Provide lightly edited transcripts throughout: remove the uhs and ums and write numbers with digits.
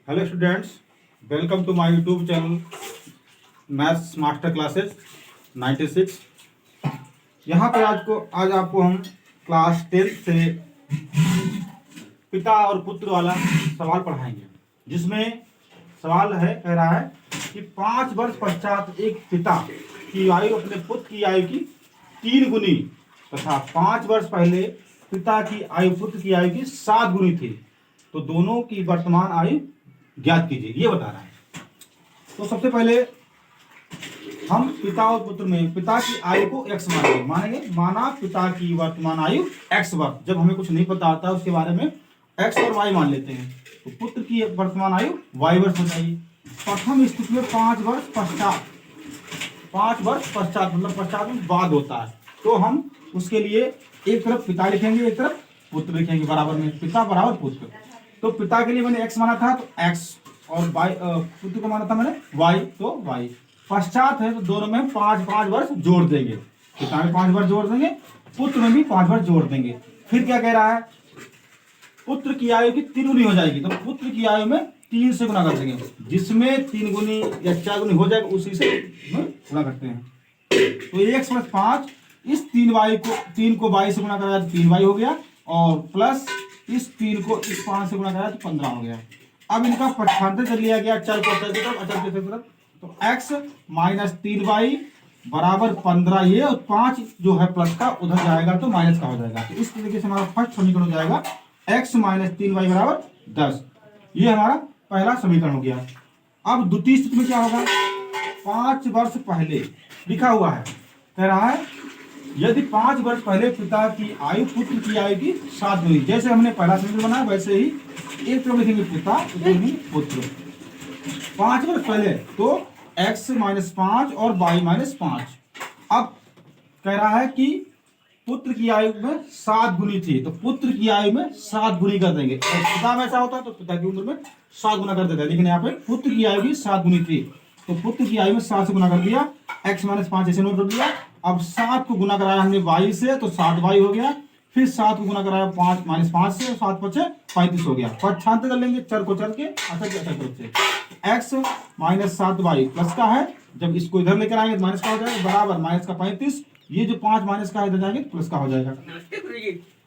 Hello students, welcome to my YouTube channel maths master classes 96। यहाँ पर आज आपको हम क्लास 10 से पिता और पुत्र वाला सवाल पढ़ाएंगे, जिसमें सवाल कह रहा है कि 5 वर्ष पश्चात एक पिता की आयु अपने पुत्र की आयु की 3 गुनी तथा 5 वर्ष पहले पिता की आयु पुत्र की आयु की 7 गुनी थी, तो दोनों की वर्तमान आयु ज्ञात कीजिए, ये बता रहा है। तो सबसे पहले हम पिता और पुत्र में पिता की आयु को x मानेंगे। माना पिता की वर्तमान आयु x वर्ष, जब हमें कुछ नहीं पता आता उसके बारे में x और y मान लेते हैं। तो पुत्र की वर्तमान आयु y वर्ष हो जाएगी। प्रथम स्थिति में 5 वर्ष पश्चात मतलब पश्चात में बाद होता है, तो हम उसके लिए एक तरफ पिता लिखेंगे, एक तरफ पुत्र लिखेंगे, बराबर में पिता बराबर पुत्र। तो पिता के लिए मैंने x माना था तो x, और पुत्र को माना था मैंने y, तो y। पश्चात है तो दोनों में 5 वर्ष जोड़ देंगे। पिता में 5 वर्ष जोड़ देंगे, पुत्र में भी 5 वर्ष जोड़ देंगे। फिर क्या कह रहा है, पुत्र की आयु की 3 गुनी हो जाएगी, तो पुत्र की आयु में 3 से गुना कर देंगे, जिसमें 3 गुनी या 4 गुनी हो जाएगा उसी से गुना करते हैं। तो x + 5, इस 3 को y से गुना कराया तो 3y हो गया, और प्लस इस 3 को इस 5 से गुना कराया तो 15 हो गया। अब इनका पक्षांतर कर लिया गया, चर को चर की तरफ, अचर की तरफ। तो x - 3y बराबर 15, ये और 5 जो है प्लस का उधर जाएगा तो माइनस का हो जाएगा। तो इस तरीके से हमारा फर्स्ट समीकरण हो जाएगा x - 3y बराबर 10। ये हमारा पहला समीकरण हो गया। अब द्वितीय स्थिति में क्या होगा, 5 वर्ष पहले लिखा हुआ है, कह रहा है यदि 5 वर्ष पहले पिता की आयु पुत्र की आयु की 7 गुनी, जैसे हमने पहला समीकरण बनाया वैसे ही एक तरफ लिखेंगे पिता, पुत्र। 5 वर्ष पहले तो x - 5 और y - 5। अब कह रहा है कि पुत्र की आयु में 7 गुनी थी, तो पुत्र की आयु में 7 गुनी कर देंगे। और पिता में ऐसा होता है तो पिता की उम्र में 7 गुना कर देता है, लेकिन यहाँ पे पुत्र की आयु की 7 गुनी थी, तो पुत्र की आयु में 7 से गुना कर दिया। x - 5 ऐसे नोट कर दिया। अब 7 को गुना कराया हमने y से, तो 7y हो गया। फिर 7 को गुना कराया 5 - 5 से, 7 × 5 = 35 हो गया। पक्षांतर कर लेंगे, चर को चर के, अचर के अचर तरफ से। x - 7y प्लस का है, जब इसको इधर लेकर आएंगे तो माइनस का हो जाएगा, बराबर माइनस का 35। ये जो 5 माइनस का इधर जाएंगे प्लस का हो जाएगा,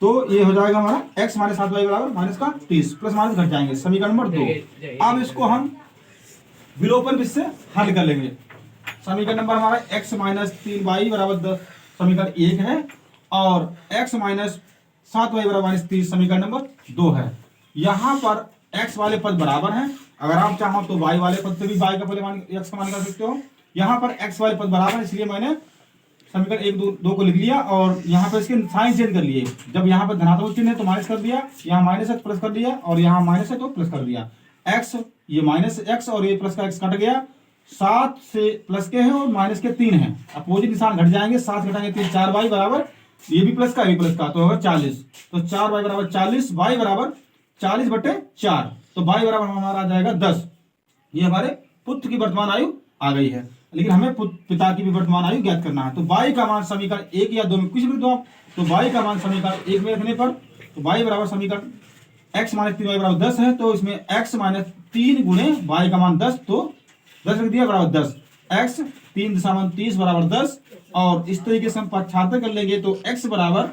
तो ये हो जाएगा हमारा x - 7y बराबर माइनस का 30, प्लस माइनस घट जाएंगे। समीकरण नंबर 2। अब इसको हम विलोपन विधि से हल कर लेंगे। समीकरण नंबर हमारा x - 3y बराबर 10 समीकरण 1 है, और x - 7y बराबर -30 समीकरण नंबर 2 है। यहाँ पर x वाले पद बराबर हैं, अगर आप चाहो तो y वाले पद से भी y का पहले मान x का मान कर सकते हो। यहाँ पर x वाले पद बराबर है, इसलिए मैंने समीकरण 1 2 को लिख लिया, और यहाँ पर इसके साइन चेंज कर लिए। जब यहाँ पर धनात्मक चिन्ह है तो माइनस कर दिया, यहाँ माइनस है तो प्लस कर दिया, और यहाँ माइनस है तो प्लस कर दिया। x, ये माइनस x और ये प्लस का x कट गया। 7 से प्लस के हैं और माइनस के 3 हैं, अपोजिट निशान घट जाएंगे, 7 घटाएंगे 3, 4y बराबर, ये भी प्लस का ये प्लस का, तो होगा 40। तो 4y बराबर 40, y बराबर 40/4, तो y बराबर हमारा आ जाएगा 10। ये हमारे पुत्र की वर्तमान आयु आ गई है, लेकिन हमें पिता की भी वर्तमान आयु ज्ञात करना है। तो y का मान समीकरण 1 या 2 में कुछ भी दो आप, तो y का मान समीकरण 1 में रखने पर तो y बराबर समीकरण x - 3y बराबर 10 है, तो इसमें x - 3 गुणे y का मान 10, तो 10 रख दिया बराबर 10, x 3 × 30 बराबर 10। और इस तरीके से हम पक्षांतर कर लेंगे तो x बराबर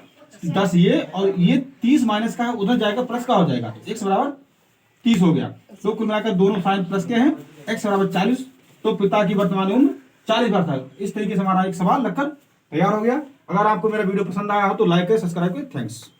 10 ये, और ये 30 माइनस का है उधर जाएगा प्लस का हो जाएगा, तो x बराबर 30 हो गया। तो कुल मिलाकर दोनों साइन प्लस के हैं, x बराबर 40, तो पिता की वर्तमान उम्र 40 वर्ष है। इस तरीके से हमारा एक सवाल लगकर तैयार हो गया। अगर आपको मेरा वीडियो पसंद आया हो तो लाइक करें, सब्सक्राइब करें। थैंक्स।